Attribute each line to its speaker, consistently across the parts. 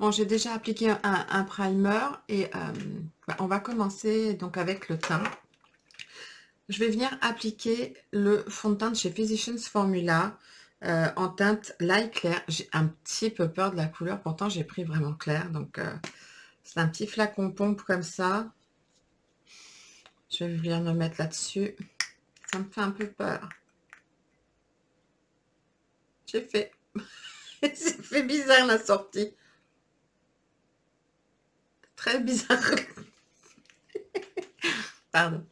Speaker 1: Bon, j'ai déjà appliqué un primer et on va commencer donc avec le teint. Je vais venir appliquer le fond de teint de chez Physicians Formula en teinte light clair. J'ai un petit peu peur de la couleur, pourtant j'ai pris vraiment clair. Donc c'est un petit flacon pompe comme ça. Je vais venir me mettre là-dessus. Ça me fait un peu peur. J'ai fait... C'est fait bizarre la sortie. Très bizarre. Pardon.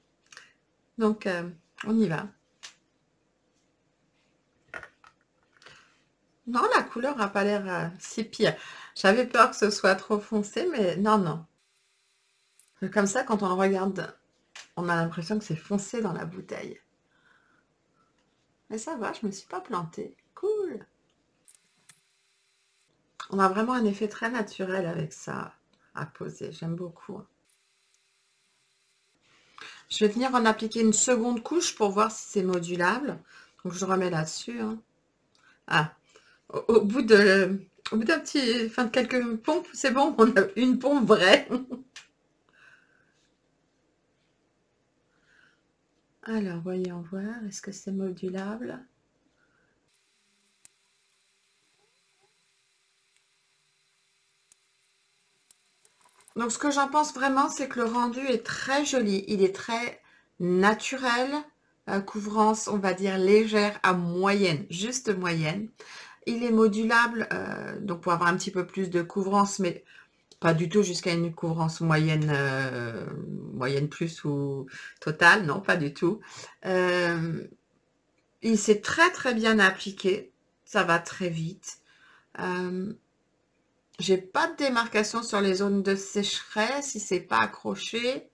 Speaker 1: Donc, on y va. Non, la couleur n'a pas l'air si pire. J'avais peur que ce soit trop foncé, mais non, non. Comme ça, quand on le regarde, on a l'impression que c'est foncé dans la bouteille. Mais ça va, je me suis pas plantée. Cool. On a vraiment un effet très naturel avec ça à poser. J'aime beaucoup. Je vais venir en appliquer une seconde couche pour voir si c'est modulable. Donc, je remets là-dessus. Hein. Ah, au bout d'un petit, enfin de quelques pompes, c'est bon, on a une pompe vraie. Alors, voyons voir, est-ce que c'est modulable? Donc, ce que j'en pense vraiment, c'est que le rendu est très joli. Il est très naturel, couvrance, on va dire, légère à moyenne, juste moyenne. Il est modulable, donc pour avoir un petit peu plus de couvrance, mais pas du tout jusqu'à une couvrance moyenne, moyenne plus ou totale, non, pas du tout. Il s'est très très bien appliqué, ça va très vite. J'ai pas de démarcation sur les zones de sécheresse, si c'est pas accroché.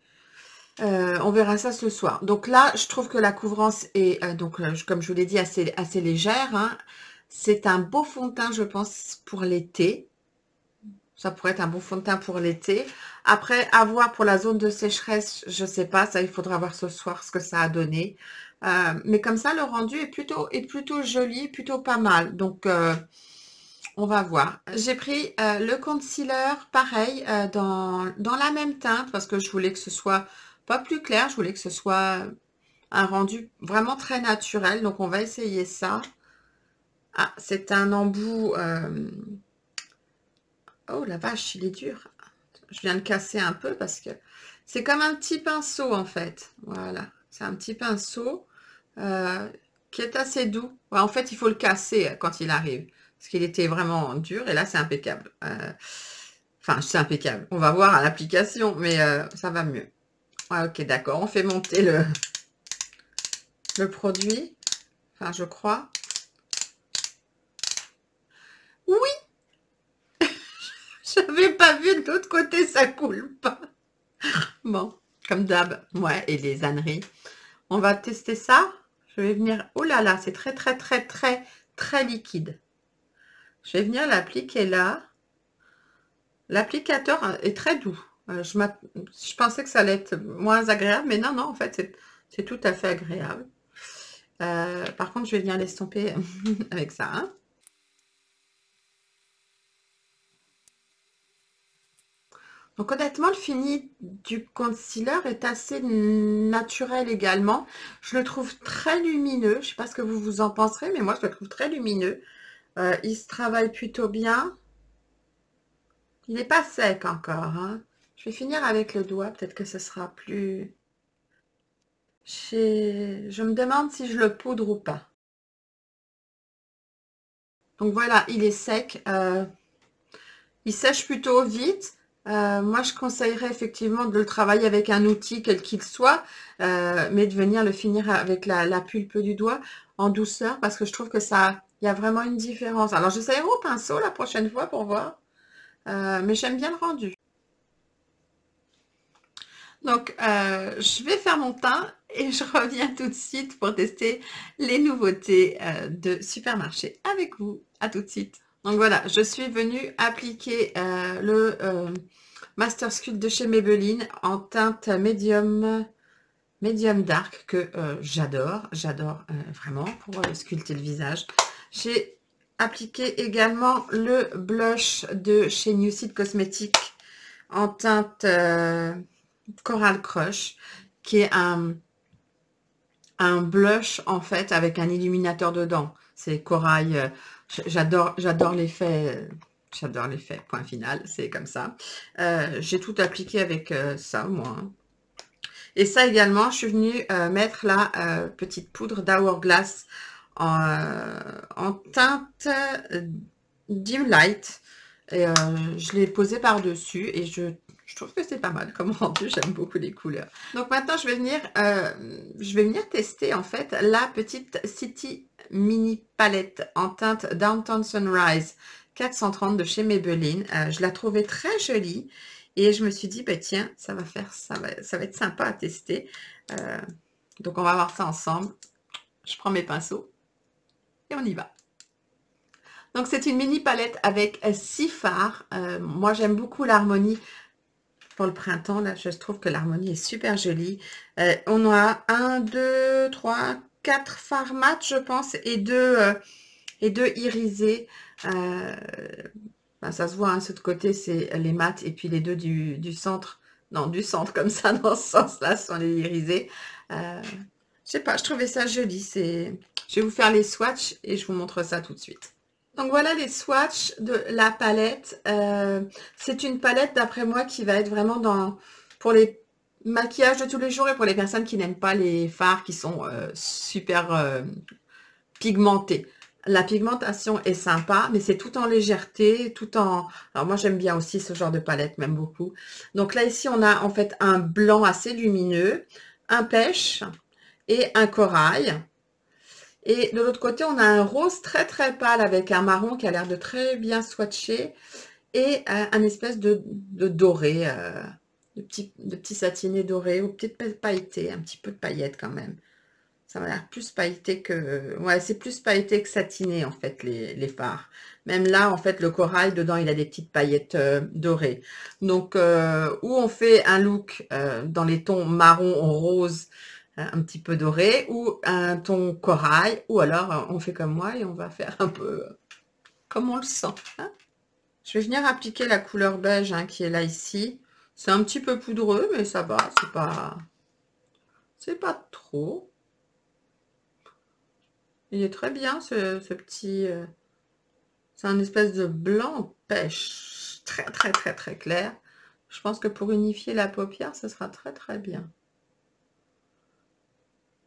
Speaker 1: On verra ça ce soir. Donc là, je trouve que la couvrance est, comme je vous l'ai dit, assez légère. Hein. C'est un beau fond de teint, je pense, pour l'été. Ça pourrait être un bon fond de teint pour l'été. Après, à voir pour la zone de sécheresse, je ne sais pas. Ça, il faudra voir ce soir ce que ça a donné. Mais comme ça, le rendu est plutôt joli, plutôt pas mal. Donc, on va voir. J'ai pris le concealer, pareil, dans la même teinte, parce que je voulais que ce soit pas plus clair. Je voulais que ce soit un rendu vraiment très naturel. Donc, on va essayer ça. Ah, c'est un embout... Oh la vache, il est dur. Je viens de casser un peu parce que c'est comme un petit pinceau en fait. Voilà, c'est un petit pinceau qui est assez doux. Ouais, en fait, il faut le casser quand il arrive parce qu'il était vraiment dur et là, c'est impeccable. Enfin, c'est impeccable. On va voir à l'application, mais ça va mieux. Ouais, ok, d'accord. On fait monter le produit. Enfin, je crois. Oui, j'avais pas vu de l'autre côté, ça coule pas. Bon, comme d'hab. Ouais, et les âneries. On va tester ça. Je vais venir... Oh là là, c'est très, très, très, très, très liquide. Je vais venir l'appliquer là. L'applicateur est très doux. Je pensais que ça allait être moins agréable, mais non, non, en fait, c'est tout à fait agréable. Par contre, je vais venir l'estomper avec ça. Hein. Donc honnêtement, le fini du concealer est assez naturel également. Je le trouve très lumineux. Je ne sais pas ce que vous vous en penserez, mais moi, je le trouve très lumineux. Il se travaille plutôt bien. Il n'est pas sec encore. Hein. Je vais finir avec le doigt. Peut-être que ce sera plus... Je me demande si je le poudre ou pas. Donc voilà, il est sec. Il sèche plutôt vite. Moi, je conseillerais effectivement de le travailler avec un outil, quel qu'il soit, mais de venir le finir avec la pulpe du doigt en douceur, parce que je trouve que ça, il y a vraiment une différence. Alors, j'essaierai au pinceau la prochaine fois pour voir, mais j'aime bien le rendu. Donc, je vais faire mon teint et je reviens tout de suite pour tester les nouveautés de supermarché avec vous. À tout de suite. Donc voilà, je suis venue appliquer le Master Sculpt de chez Maybelline en teinte médium dark que j'adore vraiment pour sculpter le visage. J'ai appliquer également le blush de chez Nucid Cosmetics en teinte Coral Crush, qui est un blush en fait avec un illuminateur dedans. C'est corail. J'adore l'effet. J'adore l'effet. Point final. C'est comme ça. J'ai tout appliqué avec ça, moi. Et ça également, je suis venue mettre la petite poudre d'Hourglass en teinte Dim Light. Et je l'ai posée par-dessus et je trouve que c'est pas mal comme rendu. J'aime beaucoup les couleurs. Donc maintenant, je vais venir tester en fait la petite City Mini Palette en teinte Downtown Sunrise 430 de chez Maybelline. Je la trouvais très jolie. Et je me suis dit, bah, tiens, ça va être sympa à tester. Donc, on va voir ça ensemble. Je prends mes pinceaux et on y va. Donc, c'est une mini palette avec 6 fards. Moi, j'aime beaucoup l'harmonie pour le printemps. Là, je trouve que l'harmonie est super jolie. On a 1, 2, 3, 4 fards mat, je pense, et deux irisés. Ben, ça se voit, hein, ce de côté, c'est les mats, et puis les deux du centre. Non, du centre, comme ça, dans ce sens-là, sont les irisés. Je sais pas, je trouvais ça joli. Je vais vous faire les swatchs et je vous montre ça tout de suite. Donc voilà les swatchs de la palette. C'est une palette, d'après moi, qui va être vraiment pour les maquillages de tous les jours et pour les personnes qui n'aiment pas les fards qui sont super pigmentés. La pigmentation est sympa, mais c'est tout en légèreté, tout en... Alors moi, j'aime bien aussi ce genre de palette, même beaucoup. Donc là, ici, on a en fait un blanc assez lumineux, un pêche et un corail. Et de l'autre côté, on a un rose très très pâle avec un marron qui a l'air de très bien swatcher et un espèce de doré, de petits satinés dorés ou peut-être pailletés, un petit peu de paillettes quand même. Ça m'a l'air plus pailleté que... Ouais, c'est plus pailleté que satiné, en fait, les fards. Même là, en fait, le corail, dedans, il a des petites paillettes dorées. Donc, où on fait un look dans les tons marron, rose, un petit peu doré, ou un ton corail, ou alors, on fait comme moi et on va faire un peu comme on le sent. Hein. Je vais venir appliquer la couleur beige hein, qui est là, ici. C'est un petit peu poudreux, mais ça va, c'est pas trop. Il est très bien ce petit... c'est un espèce de blanc pêche. Très très très très clair. Je pense que pour unifier la paupière, ce sera très très bien.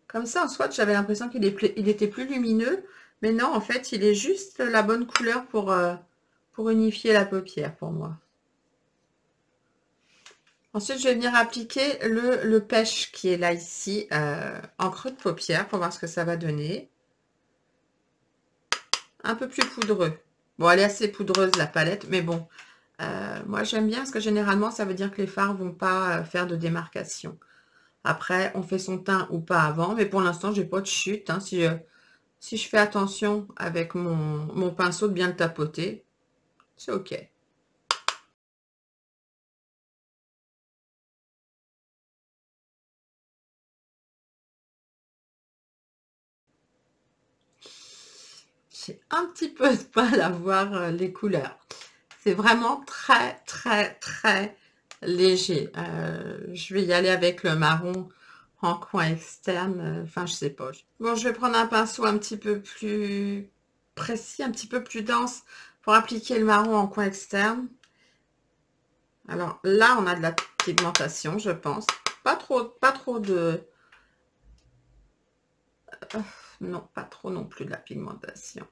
Speaker 1: Comme ça, en swatch, j'avais l'impression qu'il était plus lumineux. Mais non, en fait, il est juste la bonne couleur pour unifier la paupière pour moi. Ensuite, je vais venir appliquer le pêche qui est là ici en creux de paupière pour voir ce que ça va donner. Un peu plus poudreux. Bon, elle est assez poudreuse la palette, mais bon, moi j'aime bien parce que généralement ça veut dire que les fards vont pas faire de démarcation. Après, on fait son teint ou pas avant, mais pour l'instant, j'ai pas de chute. Hein, si je fais attention avec mon pinceau de bien le tapoter, c'est ok. J'ai un petit peu de mal à voir les couleurs. C'est vraiment très, très, très léger. Je vais y aller avec le marron en coin externe. Enfin, je sais pas. Bon, je vais prendre un pinceau un petit peu plus précis, un petit peu plus dense pour appliquer le marron en coin externe. Alors là, on a de la pigmentation, je pense. Pas trop de... non, pas trop non plus de la pigmentation.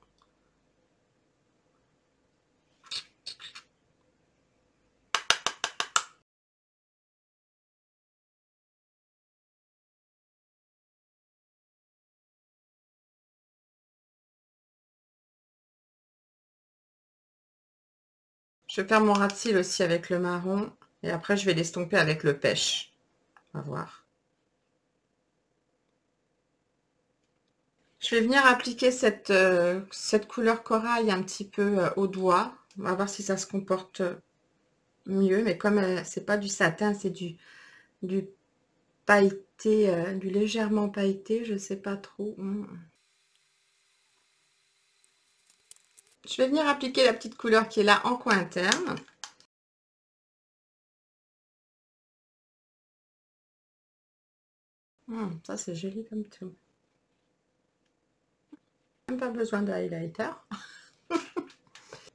Speaker 1: Je vais faire mon ras de cils aussi avec le marron. Et après, je vais l'estomper avec le pêche. On va voir. Je vais venir appliquer cette couleur corail un petit peu au doigt. On va voir si ça se comporte mieux. Mais comme c'est pas du satin, c'est du pailleté, du légèrement pailleté, je sais pas trop. Je vais venir appliquer la petite couleur qui est là en coin interne. Ça, c'est joli comme tout. Même pas besoin de highlighter.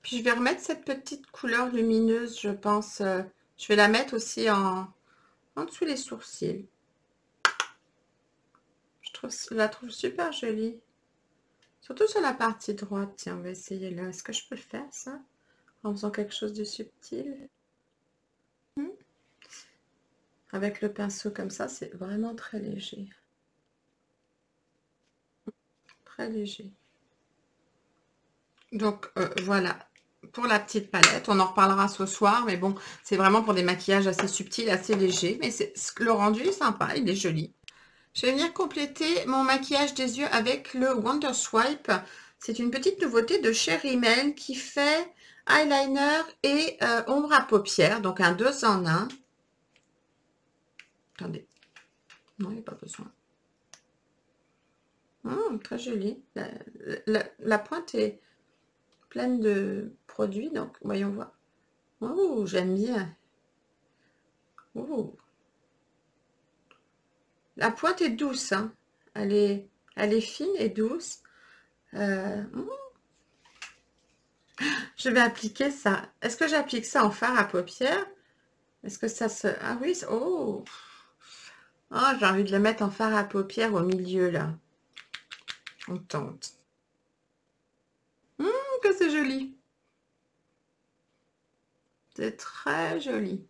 Speaker 1: Puis je vais remettre cette petite couleur lumineuse, je pense. Je vais la mettre aussi en dessous les sourcils. Je la trouve super jolie. Surtout sur la partie droite. Tiens, on va essayer là. Est-ce que je peux le faire, ça? En faisant quelque chose de subtil. Avec le pinceau comme ça, c'est vraiment très léger. Très léger. Donc, voilà. Pour la petite palette, on en reparlera ce soir. Mais bon, c'est vraiment pour des maquillages assez subtils, assez légers. Mais le rendu est sympa, il est joli. Je vais venir compléter mon maquillage des yeux avec le Wonder Swipe. C'est une petite nouveauté de chez Rimmel qui fait eyeliner et ombre à paupières. Donc un 2 en 1. Attendez. Non, il n'y a pas besoin. Très joli. La pointe est pleine de produits. Donc, voyons voir. Oh, j'aime bien. Oh. La pointe est douce. Hein. Elle est fine et douce. Je vais appliquer ça. Est-ce que j'applique ça en fard à paupières? Est-ce que ça se... Ah oui, oh, oh j'ai envie de le mettre en fard à paupières au milieu, là. On tente. Que c'est joli. C'est très joli.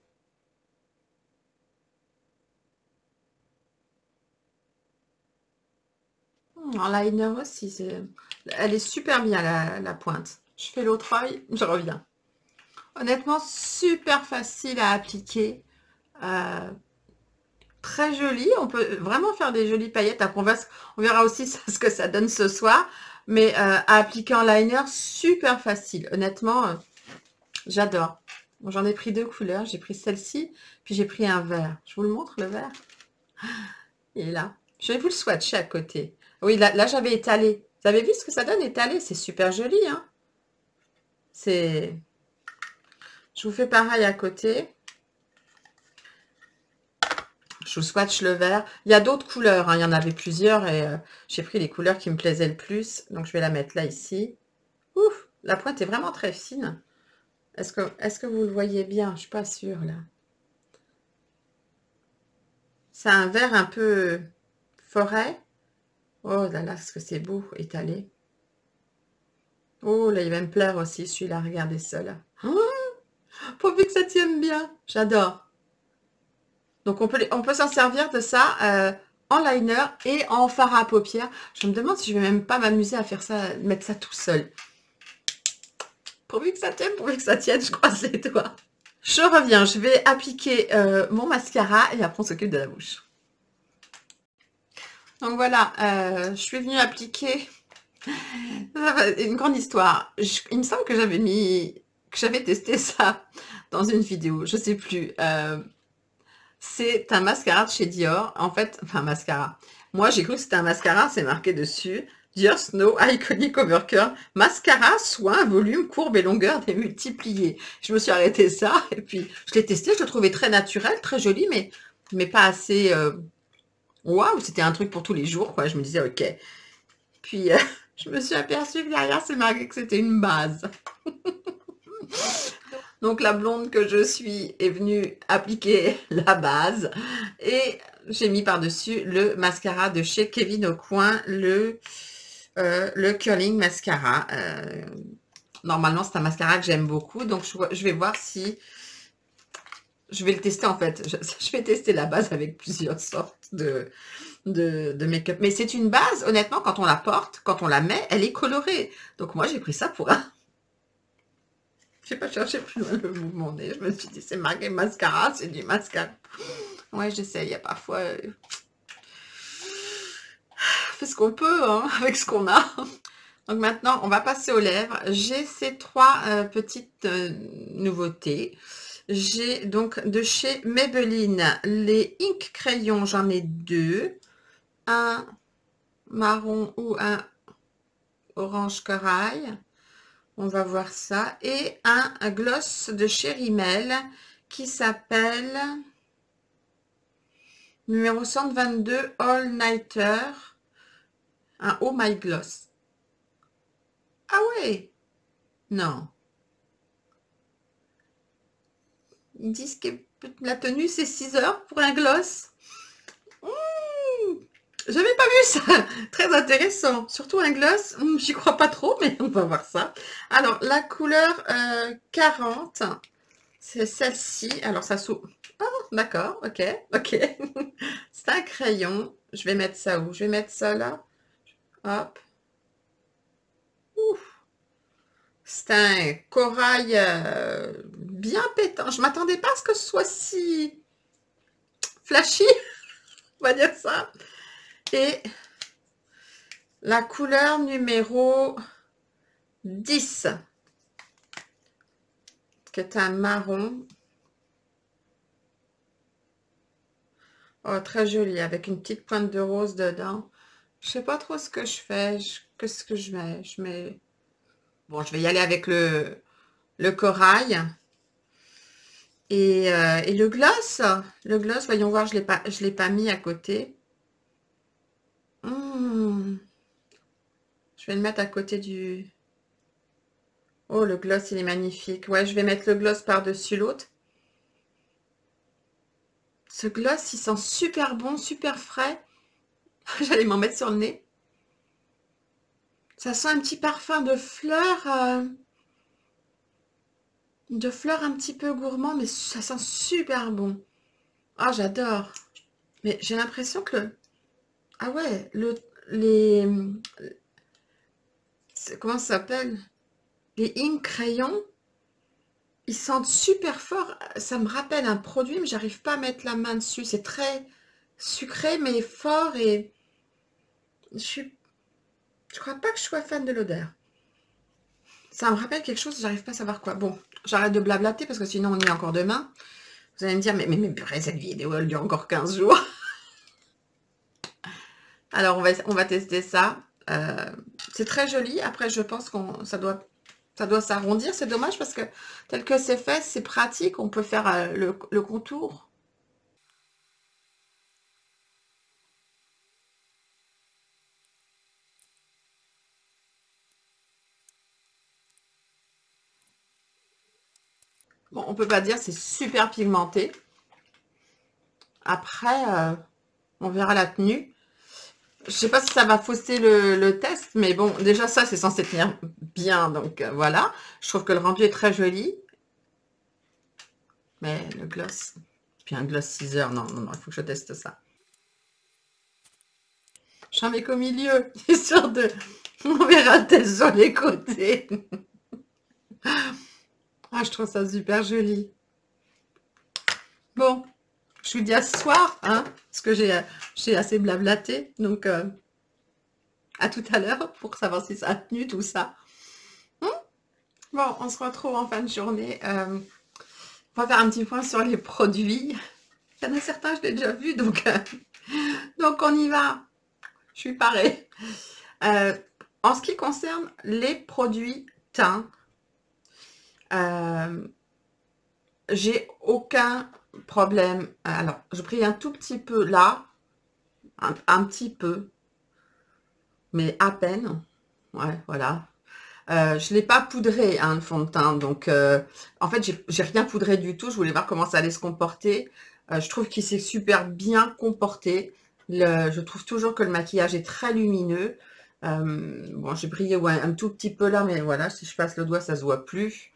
Speaker 1: En liner aussi, elle est super bien, la pointe. Je fais l'autre œil, je reviens. Honnêtement, super facile à appliquer. Très joli. On peut vraiment faire des jolies paillettes. Après, on verra aussi ce que ça donne ce soir. Mais à appliquer en liner, super facile. Honnêtement, j'adore. Bon, j'en ai pris 2 couleurs. J'ai pris celle-ci, puis j'ai pris un vert. Je vous le montre, le vert. Il est là. Je vais vous le swatcher à côté. Oui, là j'avais étalé. Vous avez vu ce que ça donne étalé? C'est super joli, hein. Je vous fais pareil à côté. Je vous swatch le vert. Il y a d'autres couleurs, hein. Il y en avait plusieurs et j'ai pris les couleurs qui me plaisaient le plus. Donc, je vais la mettre là, ici. Ouf, la pointe est vraiment très fine. Est-ce que vous le voyez bien? Je ne suis pas sûre, là. C'est un vert un peu forêt. Oh là là, ce que c'est beau, étalé. Oh là, il va me plaire aussi, celui-là. Regardez ça, là. Oh, pourvu que ça tienne bien. J'adore. Donc, on peut s'en servir de ça en liner et en fard à paupières. Je me demande si je vais même pas m'amuser à faire ça, mettre ça tout seul. Pourvu que ça tienne, je croise les doigts. Je reviens, je vais appliquer mon mascara et après on s'occupe de la bouche. Donc voilà, je suis venue appliquer une grande histoire. Il me semble que j'avais testé ça dans une vidéo, je sais plus. C'est un mascara de chez Dior. En fait, enfin mascara. Moi, j'ai cru que c'était un mascara, c'est marqué dessus. Dior Snow Iconic Overcurl Mascara, soin, volume, courbe et longueur démultipliée. Je me suis arrêtée ça et puis je l'ai testé. Je le trouvais très naturel, très joli, mais pas assez... Waouh, c'était un truc pour tous les jours, quoi. Je me disais, ok. Puis, je me suis aperçue que derrière, c'est marqué que c'était une base. Donc la blonde que je suis est venue appliquer la base et j'ai mis par-dessus le mascara de chez Kevyn Aucoin, le Curling Mascara. Normalement, c'est un mascara que j'aime beaucoup, donc je vais voir si... Je vais le tester en fait. Je vais tester la base avec plusieurs sortes de make-up. Mais c'est une base, honnêtement, quand on la porte, quand on la met, elle est colorée. Donc moi, j'ai pris ça pour un... J'ai pas cherché plus loin le bout de mon nez. Je me suis dit, c'est marqué mascara, c'est du mascara. Ouais, j'essaye. Il y a parfois... on fait ce qu'on peut, hein, avec ce qu'on a. Donc maintenant, on va passer aux lèvres. J'ai ces 3 petites nouveautés. J'ai donc de chez Maybelline les Ink crayons. J'en ai 2. Un marron ou un orange corail. On va voir ça. Et un gloss de chez Rimmel qui s'appelle numéro 122 All Nighter. Un Oh My Gloss. Ah ouais. Non. Ils disent que la tenue, c'est 6 heures pour un gloss. J'avais pas vu ça. Très intéressant. Surtout un gloss. J'y crois pas trop, mais on va voir ça. Alors, la couleur 40, c'est celle-ci. Alors, ça s'ouvre. Oh, d'accord. Ok. Ok. C'est un crayon. Je vais mettre ça où? Je vais mettre ça là. Hop. Ouf. C'est un corail bien pétant. Je m'attendais pas à ce que ce soit si flashy, on va dire ça. Et la couleur numéro 10, qui est un marron. Oh, très joli, avec une petite pointe de rose dedans. Je sais pas trop ce que je fais. Qu'est-ce que je mets? Je mets... Bon, je vais y aller avec le corail. Et le gloss, voyons voir, je l'ai pas mis à côté. Je vais le mettre à côté du... Oh, le gloss, il est magnifique. Ouais, je vais mettre le gloss par-dessus l'autre. Ce gloss, il sent super bon, super frais. J'allais m'en mettre sur le nez. Ça sent un petit parfum de fleurs un petit peu gourmand, mais ça sent super bon. Ah, j'adore. Mais j'ai l'impression que ah ouais, les... Comment ça s'appelle? Les ink crayons, ils sentent super fort. Ça me rappelle un produit, mais j'arrive pas à mettre la main dessus. C'est très sucré, mais fort et je crois pas que je sois fan de l'odeur. Ça me rappelle quelque chose, j'arrive pas à savoir quoi. Bon, j'arrête de blablater parce que sinon on y est encore demain. Vous allez me dire, mais purée, cette vidéo, elle dure encore 15 jours. Alors, on va tester ça. C'est très joli. Après, je pense que ça doit s'arrondir. C'est dommage parce que tel que c'est fait, c'est pratique. On peut faire le contour. Bon, on peut pas dire c'est super pigmenté. Après, on verra la tenue. Je sais pas si ça va fausser le test, mais bon, déjà ça, c'est censé tenir bien, donc voilà. Je trouve que le rendu est très joli. Mais le gloss, puis un gloss 6 heures, non, non, non, il faut que je teste ça. J'en mets qu'au milieu, histoire de... On verra le test sur les côtés. Ah, je trouve ça super joli. Bon, je vous dis à ce soir, hein, parce que j'ai assez blablaté, donc à tout à l'heure pour savoir si ça a tenu tout ça. Bon, on se retrouve en fin de journée. On va faire un petit point sur les produits. Il y en a certains, je l'ai déjà vu, donc on y va. Je suis parée. En ce qui concerne les produits teint, j'ai aucun problème. Alors, je brille un tout petit peu là, un petit peu, mais à peine. Ouais, voilà. Je ne l'ai pas poudré, hein, le fond de teint. Donc, en fait, j'ai rien poudré du tout. Je voulais voir comment ça allait se comporter. Je trouve qu'il s'est super bien comporté. Je trouve toujours que le maquillage est très lumineux. Bon, j'ai brillé ouais, un tout petit peu là, mais voilà, si je passe le doigt, ça se voit plus.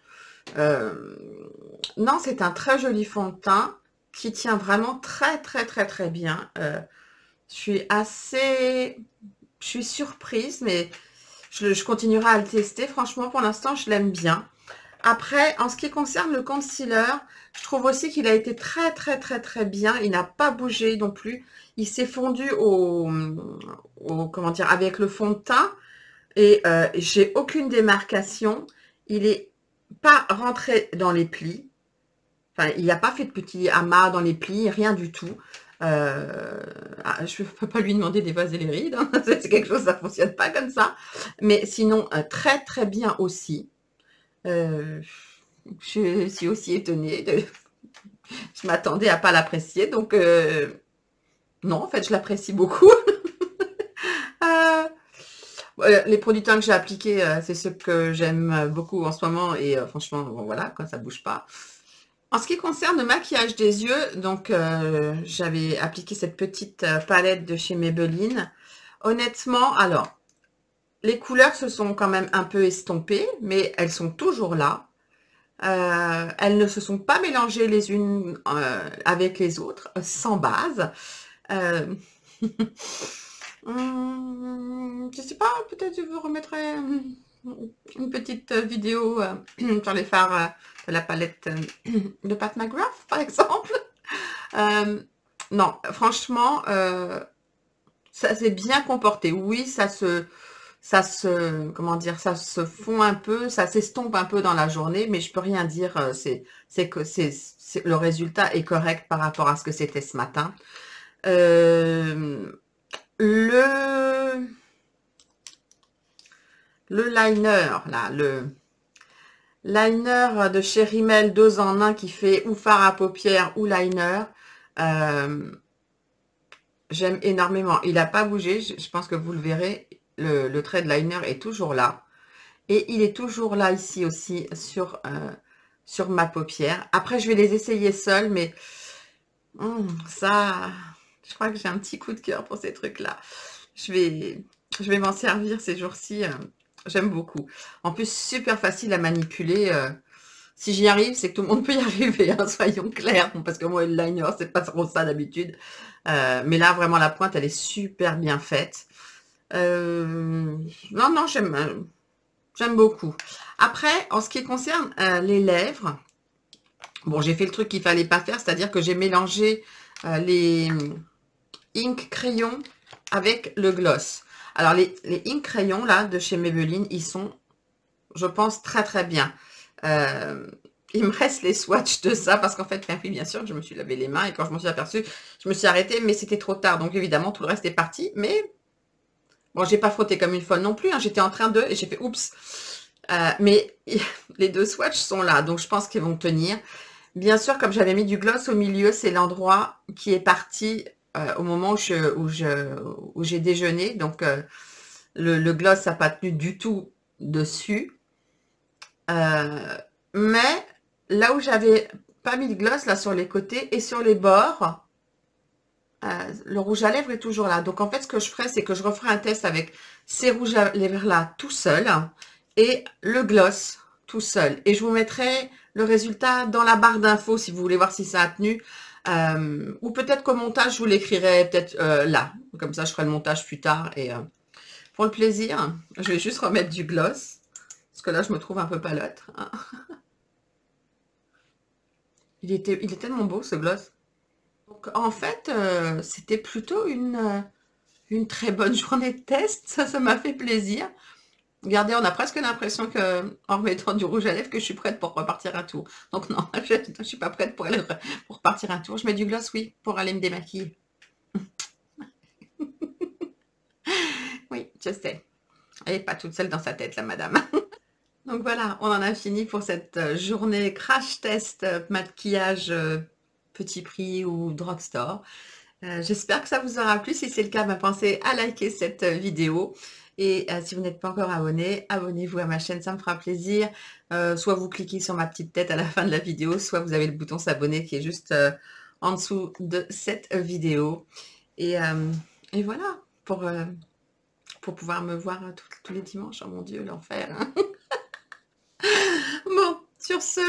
Speaker 1: Non, c'est un très joli fond de teint qui tient vraiment très, très, très, très bien. Je suis surprise, mais je continuerai à le tester. Franchement, pour l'instant, je l'aime bien. Après, en ce qui concerne le concealer, je trouve aussi qu'il a été très, très, très, très bien. Il n'a pas bougé non plus. Il s'est fondu comment dire, avec le fond de teint. Et j'ai aucune démarcation. Il n'est pas rentré dans les plis. Enfin, il n'a pas fait de petits amas dans les plis, rien du tout. Je ne peux pas lui demander d'évaser les rides. Hein. C'est quelque chose, ça ne fonctionne pas comme ça. Mais sinon, très très bien aussi. Euh, je suis aussi étonnée. Je m'attendais à pas l'apprécier, donc non, en fait, je l'apprécie beaucoup. Les produits teints que j'ai appliqués, c'est ceux que j'aime beaucoup en ce moment et franchement, bon, voilà, quand ça bouge pas. En ce qui concerne le maquillage des yeux, donc j'avais appliqué cette petite palette de chez Maybelline. Honnêtement, alors, les couleurs se sont quand même un peu estompées, mais elles sont toujours là. Elles ne se sont pas mélangées les unes avec les autres, sans base. Euh, je sais pas, peut-être je vous remettrai une petite vidéo sur les fards de la palette de Pat McGrath, par exemple. Euh, non, franchement, ça s'est bien comporté. Oui, comment dire, ça se fond un peu, ça s'estompe un peu dans la journée, mais je peux rien dire. C'est que le résultat est correct par rapport à ce que c'était ce matin. Euh, le liner, là, le liner de chez Rimmel 2 en 1 qui fait ou fard à paupières ou liner. Euh, J'aime énormément. Il n'a pas bougé. Je pense que vous le verrez. Le trait de liner est toujours là. Et il est toujours là ici aussi sur ma paupière. Après, je vais les essayer seuls, mais ça, je crois que j'ai un petit coup de cœur pour ces trucs-là. Je vais m'en servir ces jours-ci. J'aime beaucoup. En plus, super facile à manipuler. Si j'y arrive, c'est que tout le monde peut y arriver, hein, soyons clairs. Bon, parce que moi, le liner, c'est pas trop ça d'habitude. Mais là, vraiment, la pointe, elle est super bien faite. Non, non, j'aime beaucoup. Après, en ce qui concerne les lèvres, bon, j'ai fait le truc qu'il fallait pas faire, c'est-à-dire que j'ai mélangé les ink crayons avec le gloss. Alors, les ink crayons, là, de chez Maybelline, ils sont, je pense, très, très bien. Il me reste les swatchs de ça, parce qu'en fait, oui, bien sûr, je me suis lavé les mains, et quand je m'en suis aperçue, je me suis arrêtée, mais c'était trop tard, donc évidemment, tout le reste est parti, mais bon, j'ai pas frotté comme une folle non plus, hein, j'étais en train de, et j'ai fait, oups, mais les deux swatchs sont là, donc je pense qu'ils vont tenir. Bien sûr, comme j'avais mis du gloss au milieu, c'est l'endroit qui est parti au moment où j'ai déjeuné. Donc, le gloss n'a pas tenu du tout dessus. Mais là où j'avais pas mis de gloss, là sur les côtés et sur les bords, le rouge à lèvres est toujours là. Donc, en fait, ce que je ferai, c'est que je referai un test avec ces rouges à lèvres-là tout seul et le gloss tout seul. Et je vous mettrai le résultat dans la barre d'infos si vous voulez voir si ça a tenu. Ou peut-être qu'au montage, je vous l'écrirai peut-être là. Comme ça, je ferai le montage plus tard. Et pour le plaisir, je vais juste remettre du gloss. Parce que là, je me trouve un peu pâlotte. Hein. Il est tellement beau, ce gloss. Donc, en fait, c'était plutôt une très bonne journée de test. Ça m'a fait plaisir. Regardez, on a presque l'impression que, en remettant du rouge à lèvres, que je suis prête pour repartir un tour. Donc non, je ne suis pas prête pour repartir un tour. Je mets du gloss, oui, pour aller me démaquiller. Oui, je sais. Elle n'est pas toute seule dans sa tête, la madame. Donc voilà, on en a fini pour cette journée crash test maquillage petit prix ou drugstore. J'espère que ça vous aura plu. Si c'est le cas, pensez à liker cette vidéo. Et si vous n'êtes pas encore abonné, abonnez-vous à ma chaîne, ça me fera plaisir. Soit vous cliquez sur ma petite tête à la fin de la vidéo, soit vous avez le bouton s'abonner qui est juste en dessous de cette vidéo. Et voilà, pour pouvoir me voir tous les dimanches. Oh mon Dieu, l'enfer. Hein. Bon, sur ce,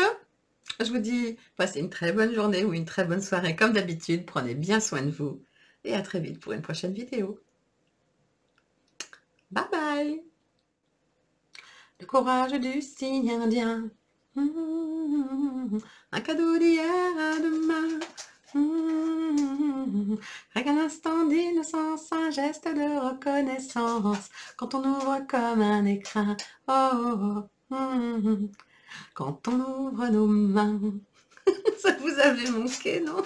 Speaker 1: je vous dis, passez une très bonne journée ou une très bonne soirée comme d'habitude. Prenez bien soin de vous et à très vite pour une prochaine vidéo. Bye bye. Le courage du cygne indien. Un cadeau d'hier à demain. Rien qu'un instant d'innocence, un geste de reconnaissance. Quand on ouvre comme un écrin. Oh, quand on ouvre nos mains. Ça vous avait manqué, non?